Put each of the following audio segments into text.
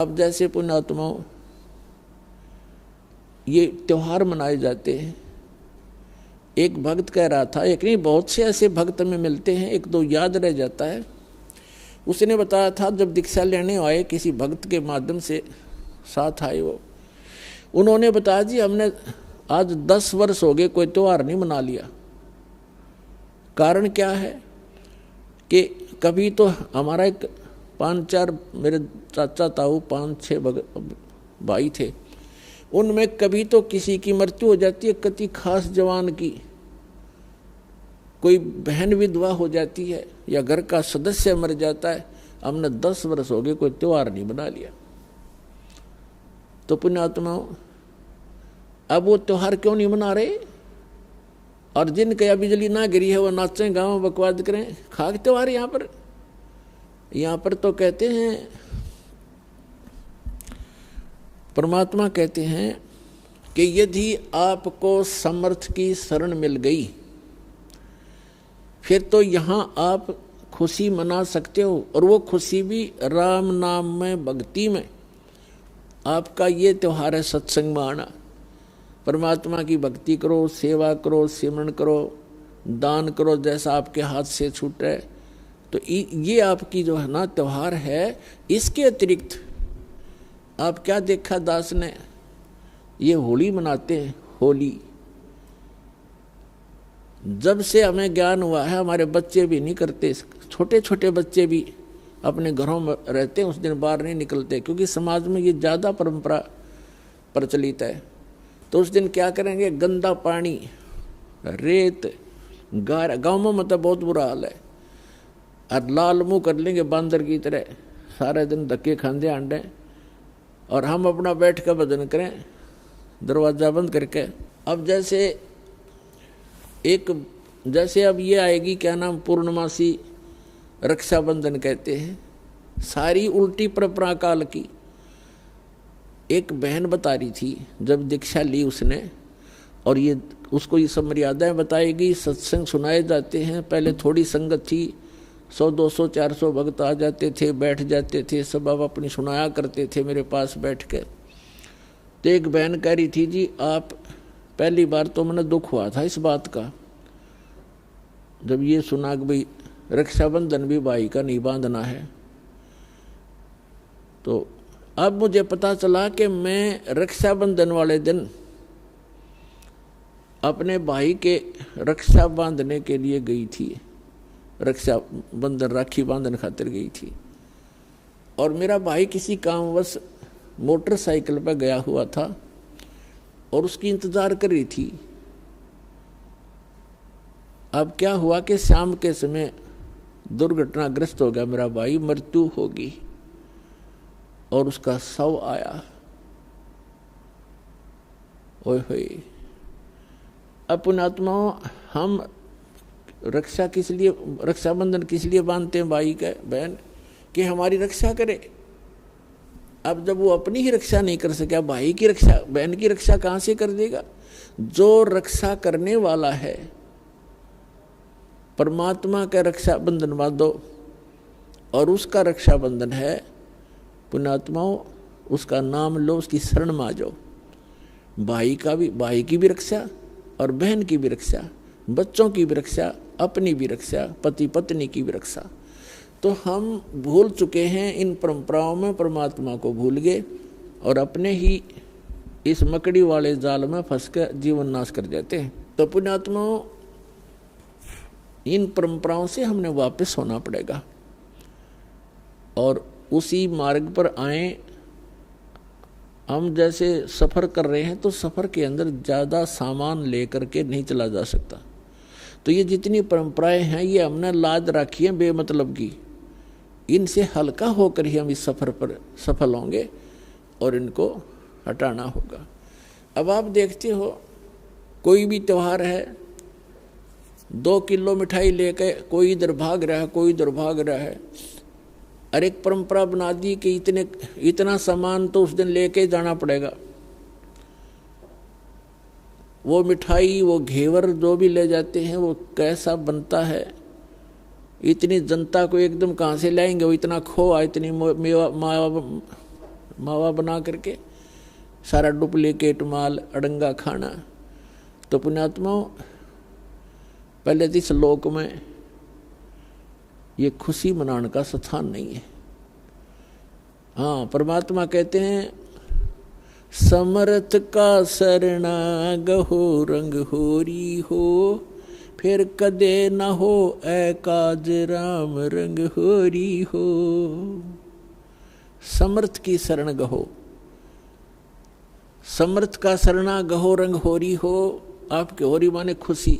अब जैसे पुण्यात्माओं ये त्योहार मनाए जाते हैं। एक भक्त कह रहा था, एक नहीं बहुत से ऐसे भक्त में मिलते हैं, एक दो याद रह जाता है। उसने बताया था जब दीक्षा लेने आए किसी भक्त के माध्यम से साथ आए वो, उन्होंने बताया जी हमने आज 10 वर्ष हो गए कोई त्योहार नहीं मना लिया। कारण क्या है कि कभी तो हमारा एक 5-4 मेरे चाचा ताऊ 5-6 भाई थे, उनमें कभी तो किसी की मृत्यु हो जाती है, किसी खास जवान की, कोई बहन विधवा हो जाती है या घर का सदस्य मर जाता है। हमने 10 वर्ष हो गए कोई त्योहार नहीं बना लिया। तो पुण्यात्माओं अब वो त्योहार क्यों नहीं मना रहे? और जिनके या बिजली ना गिरी है वो नाचें गाँव बकवाद करें, खाक त्योहार यहाँ पर तो कहते हैं, परमात्मा कहते हैं कि यदि आपको समर्थ की शरण मिल गई फिर तो यहाँ आप खुशी मना सकते हो, और वो खुशी भी राम नाम में, भक्ति में। आपका ये त्योहार है सत्संग में आना, परमात्मा की भक्ति करो, सेवा करो, सिमरन करो, दान करो जैसा आपके हाथ से छूटे। तो ये आपकी जो है ना त्योहार है। इसके अतिरिक्त आप क्या देखा दास ने, ये होली मनाते हैं। होली जब से हमें ज्ञान हुआ है हमारे बच्चे भी नहीं करते, छोटे छोटे बच्चे भी अपने घरों में रहते हैं, उस दिन बाहर नहीं निकलते, क्योंकि समाज में ये ज़्यादा परंपरा प्रचलित है। तो उस दिन क्या करेंगे, गंदा पानी, रेत, गाँवों में तो बहुत बुरा हाल है, और लाल मुँह कर लेंगे बांदर की तरह, सारे दिन धक्के खांदे आंडे, और हम अपना बैठ कर भजन करें दरवाज़ा बंद करके। अब जैसे अब ये आएगी क्या नाम, पूर्णमासी रक्षाबंधन कहते हैं, सारी उल्टी परंपरा काल की। एक बहन बता रही थी जब दीक्षा ली उसने, और ये उसको ये सब मर्यादाएं बताएगी, सत्संग सुनाए जाते हैं। पहले थोड़ी संगत थी, 100, 200, 400 भक्त आ जाते थे, बैठ जाते थे, सब अब अपनी सुनाया करते थे मेरे पास बैठ कर। तो एक बहन कह रही थी जी आप, पहली बार तो मैंने दुख हुआ था इस बात का जब ये सुना कि भाई रक्षाबंधन भी भाई का नहीं बांधना है। तो अब मुझे पता चला कि मैं रक्षाबंधन वाले दिन अपने भाई के रक्षा बांधने के लिए गई थी, रक्षाबंधन राखी बांधन खातिर गई थी, और मेरा भाई किसी कामवश मोटरसाइकिल पर गया हुआ था और उसकी इंतजार कर रही थी। अब क्या हुआ कि शाम के समय दुर्घटनाग्रस्त हो गया मेरा भाई, मृत्यु होगी, और उसका शव आया। ओए होए, अब पुण्यात्माओं हम रक्षाबंधन किस लिए बांधते हैं भाई का, बहन, कि हमारी रक्षा करे। अब जब वो अपनी ही रक्षा नहीं कर सका, भाई की रक्षा, बहन की रक्षा कहाँ से कर देगा? जो रक्षा करने वाला है परमात्मा का रक्षाबंधन बांधो, और उसका रक्षाबंधन है पुण्यात्माओं, उसका नाम लो, उसकी शरण में आ जाओ। भाई की भी रक्षा और बहन की भी रक्षा, बच्चों की भी रक्षा, अपनी भी रक्षा, पति पत्नी की भी रक्षा। तो हम भूल चुके हैं इन परंपराओं में, परमात्मा को भूल गए और अपने ही इस मकड़ी वाले जाल में फंस कर जीवन नाश कर जाते हैं। तो पुण्यात्माओं इन परंपराओं से हमने वापस होना पड़ेगा और उसी मार्ग पर आए। हम जैसे सफ़र कर रहे हैं तो सफ़र के अंदर ज़्यादा सामान लेकर के नहीं चला जा सकता। तो ये जितनी परंपराएं हैं ये हमने लाद रखी है बेमतलब की, इनसे हल्का होकर ही हम इस सफ़र पर सफल होंगे और इनको हटाना होगा। अब आप देखते हो कोई भी त्यौहार है, 2 किलो मिठाई लेके कोई इधर भाग रहा है, कोई इधर भाग रहा है, और एक परंपरा बना दी कि इतना सामान तो उस दिन लेके जाना पड़ेगा। वो मिठाई, वो घेवर जो भी ले जाते हैं वो कैसा बनता है, इतनी जनता को एकदम कहाँ से लाएंगे? वो इतना खोआ, इतनी मावा बना करके सारा डुप्लीकेट माल अड़ंगा खाना। तो पुण्यात्माओं, पहले तो इस लोक में ये खुशी मनाने का स्थान नहीं है। हाँ, परमात्मा कहते हैं समर्थ का शरणा गहो रंग होरी हो, फिर कदे न हो एकाज राम रंग होरी हो। समर्थ की शरण गहो, समर्थ का शरणा गहो रंग होरी हो। आपके होरी माने खुशी।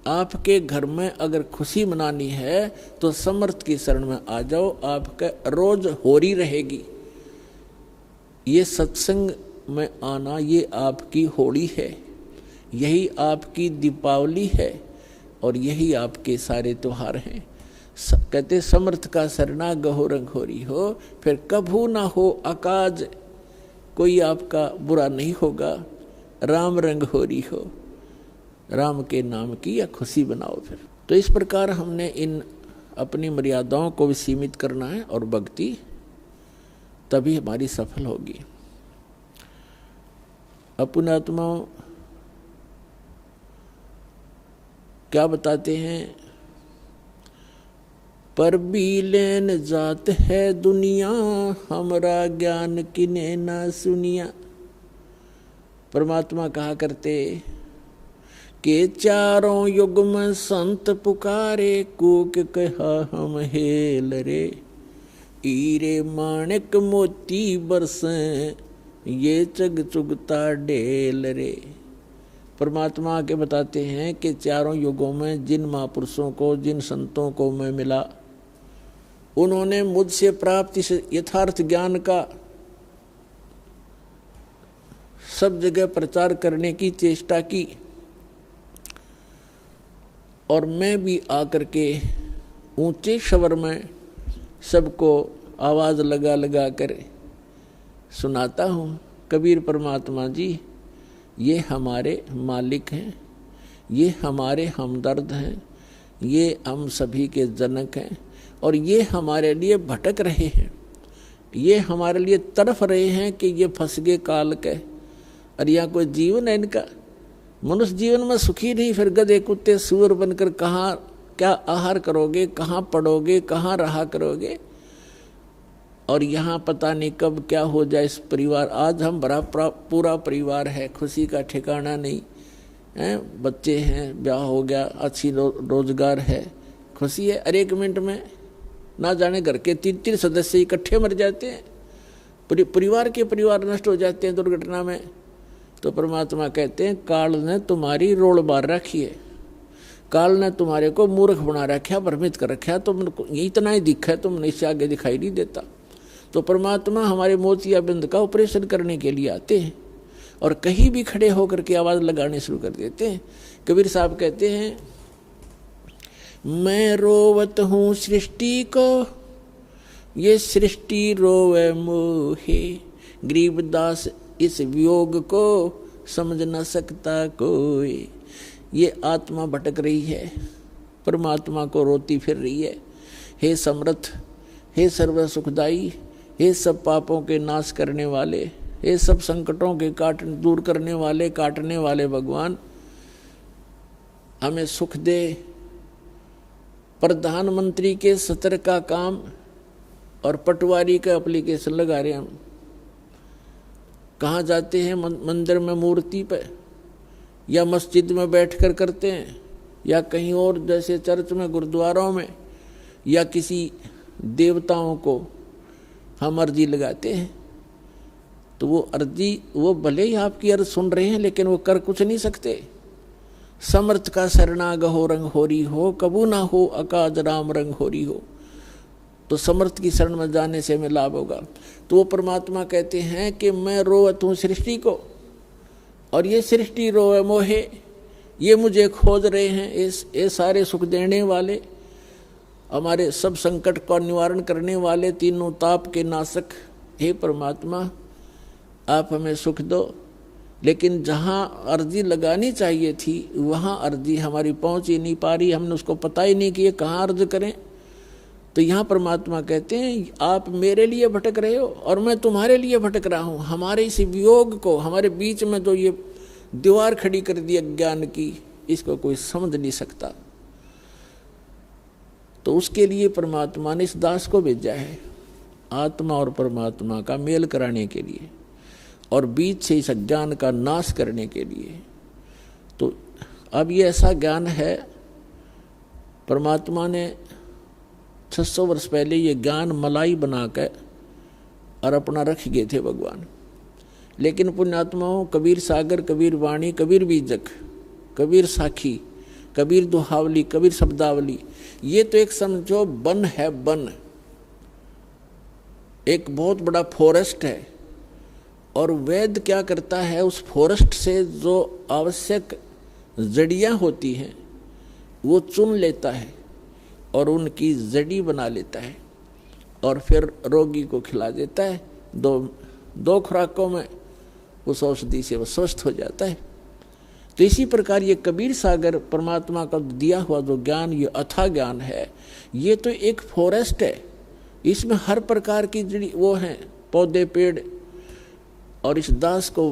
आपके घर में अगर खुशी मनानी है तो समर्थ की शरण में आ जाओ, आपका रोज होरी रहेगी। ये सत्संग में आना, ये आपकी होली है, यही आपकी दीपावली है और यही आपके सारे त्योहार हैं। कहते समर्थ का शरणा गहो रंग होरी हो, फिर कभू ना हो अकाज, कोई आपका बुरा नहीं होगा। राम रंग होरी हो, राम के नाम की या खुशी बनाओ। फिर तो इस प्रकार हमने इन अपनी मर्यादाओं को भी सीमित करना है और भक्ति तभी हमारी सफल होगी। पुण्यात्माओं क्या बताते हैं, पर भी लेन जात है दुनिया, हमरा ज्ञान किने ना सुनिया। परमात्मा कहा करते कि चारों युग में संत पुकारे, कूक कहा हम हेल रे, हीरे माणिक मोती बरसें, ये चग चुगता ढेल रे। परमात्मा के बताते हैं कि चारों युगों में जिन महापुरुषों को, जिन संतों को मैं मिला, उन्होंने मुझसे प्राप्त इस यथार्थ ज्ञान का सब जगह प्रचार करने की चेष्टा की, और मैं भी आकर के ऊंचे स्वर में सबको आवाज़ लगा लगा कर सुनाता हूँ। कबीर परमात्मा जी ये हमारे मालिक हैं, ये हमारे हमदर्द हैं, ये हम सभी के जनक हैं, और ये हमारे लिए भटक रहे हैं, ये हमारे लिए तड़फ रहे हैं कि ये फंस गए काल के। और यहाँ कोई जीवन है इनका, मनुष्य जीवन में सुखी नहीं, फिर गधे कुत्ते सूअर बनकर कहाँ क्या आहार करोगे, कहाँ पढ़ोगे, कहाँ रहा करोगे। और यहाँ पता नहीं कब क्या हो जाए इस परिवार। आज हम बड़ा पूरा परिवार है, खुशी का ठिकाना नहीं है, बच्चे हैं, ब्याह हो गया, अच्छी रोजगार है, खुशी है। अरे एक मिनट में ना जाने घर के 3-3 सदस्य इकट्ठे मर जाते हैं, परिवार के परिवार नष्ट हो जाते हैं दुर्घटना में। तो परमात्मा कहते हैं काल ने तुम्हारी रोड़ बार रखी है, काल ने तुम्हारे को मूर्ख बना रखा, भ्रमित कर रखा, तुमको इतना ही दिखा है, तुमने इससे आगे दिखाई नहीं देता। तो परमात्मा हमारे मोतियाबिंद का ऑपरेशन करने के लिए आते हैं और कहीं भी खड़े होकर के आवाज़ लगाने शुरू कर देते हैं। कबीर साहब कहते हैं मैं रोवत हूँ सृष्टि को, ये सृष्टि रोवे मोहे, गरीबदास इस वियोग को समझ न सकता कोई। ये आत्मा भटक रही है, परमात्मा को रोती फिर रही है। हे समर्थ, हे सर्व सुखदाई, हे सब पापों के नाश करने वाले, हे सब संकटों के दूर करने वाले, काटने वाले भगवान, हमें सुख दे। प्रधानमंत्री के सत्र का काम और पटवारी का एप्लीकेशन लगा रहे हम। कहाँ जाते हैं, मंदिर में मूर्ति पे या मस्जिद में बैठकर करते हैं, या कहीं और जैसे चर्च में, गुरुद्वारों में, या किसी देवताओं को हम अर्जी लगाते हैं। तो वो अर्जी, वो भले ही आपकी अर्ज सुन रहे हैं लेकिन वो कर कुछ नहीं सकते। समर्थ का शरणा गहो रंग होरी हो, कबू ना हो अकाज राम रंग होरी हो। तो समर्थ की शरण में जाने से हमें लाभ होगा। तो वो परमात्मा कहते हैं कि मैं रोवत हूँ सृष्टि को, और ये सृष्टि रोवे मोहे, ये मुझे खोज रहे हैं। ये सारे सुख देने वाले, हमारे सब संकट का निवारण करने वाले, तीनों ताप के नाशक, हे परमात्मा आप हमें सुख दो। लेकिन जहाँ अर्जी लगानी चाहिए थी वहाँ अर्जी हमारी पहुँच ही नहीं पा रही, हमने उसको पता ही नहीं कि ये कहाँ अर्ज करें। तो यहाँ परमात्मा कहते हैं आप मेरे लिए भटक रहे हो और मैं तुम्हारे लिए भटक रहा हूँ। हमारे इस वियोग को, हमारे बीच में जो ये दीवार खड़ी कर दी अज्ञान की, इसको कोई समझ नहीं सकता। तो उसके लिए परमात्मा ने इस दास को भेजा है, आत्मा और परमात्मा का मेल कराने के लिए और बीच से इस अज्ञान का नाश करने के लिए। तो अब ये ऐसा ज्ञान है, परमात्मा ने 600 वर्ष पहले ये ज्ञान मलाई बनाकर और अपना रख गए थे भगवान। लेकिन पुण्यात्माओं, कबीर सागर, कबीर वाणी, कबीर बीजक, कबीर साखी, कबीर दुहावली, कबीर शब्दावली, ये तो एक समझो वन है, वन एक बहुत बड़ा फॉरेस्ट है। और वेद क्या करता है, उस फॉरेस्ट से जो आवश्यक जड़ियाँ होती हैं वो चुन लेता है और उनकी जड़ी बना लेता है और फिर रोगी को खिला देता है। दो खुराकों में उस औषधि से वो स्वस्थ हो जाता है। तो इसी प्रकार ये कबीर सागर परमात्मा का दिया हुआ जो ज्ञान, ये अथाह ज्ञान है, ये तो एक फॉरेस्ट है। इसमें हर प्रकार की जड़ी वो हैं, पौधे पेड़, और इस दास को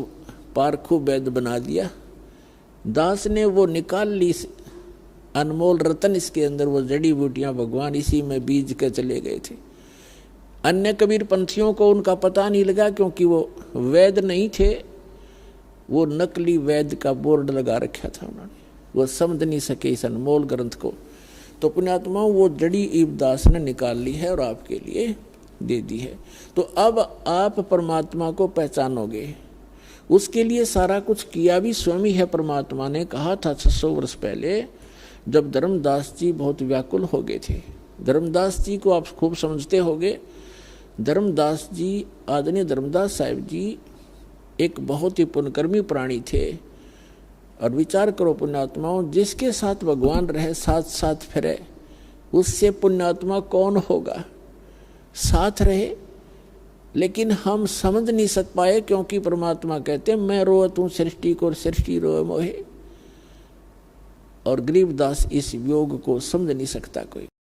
पारखू वैद्य बना दिया। दास ने वो निकाल ली अनमोल रतन, इसके अंदर वो जड़ी बूटियां भगवान इसी में बीज के चले गए थे। अन्य कबीर पंथियों को उनका पता नहीं लगा क्योंकि वो वैद्य नहीं थे, वो नकली वैद्य का बोर्ड लगा रखा था उन्होंने, वो समझ नहीं सके इस अनमोल ग्रंथ को। तो पुण्यात्माओं, वो जड़ी ईबदास ने निकाल ली है और आपके लिए दे दी है। तो अब आप परमात्मा को पहचानोगे, उसके लिए सारा कुछ किया भी स्वयं ही है। परमात्मा ने कहा था 600 वर्ष पहले, जब धर्मदास जी बहुत व्याकुल हो गए थे। धर्मदास जी को आप खूब समझते होंगे। धर्मदास जी, आदरणीय धर्मदास साहिब जी एक बहुत ही पुण्यकर्मी प्राणी थे। और विचार करो पुण्यात्माओं, जिसके साथ भगवान रहे, साथ साथ फिरे, उससे पुण्यात्मा कौन होगा। साथ रहे, लेकिन हम समझ नहीं सक पाए क्योंकि परमात्मा कहते हैं मैं रोअत हूँ सृष्टि को, सृष्टि रोए मोहे। और गरीबदास इस योग को समझ नहीं सकता कोई।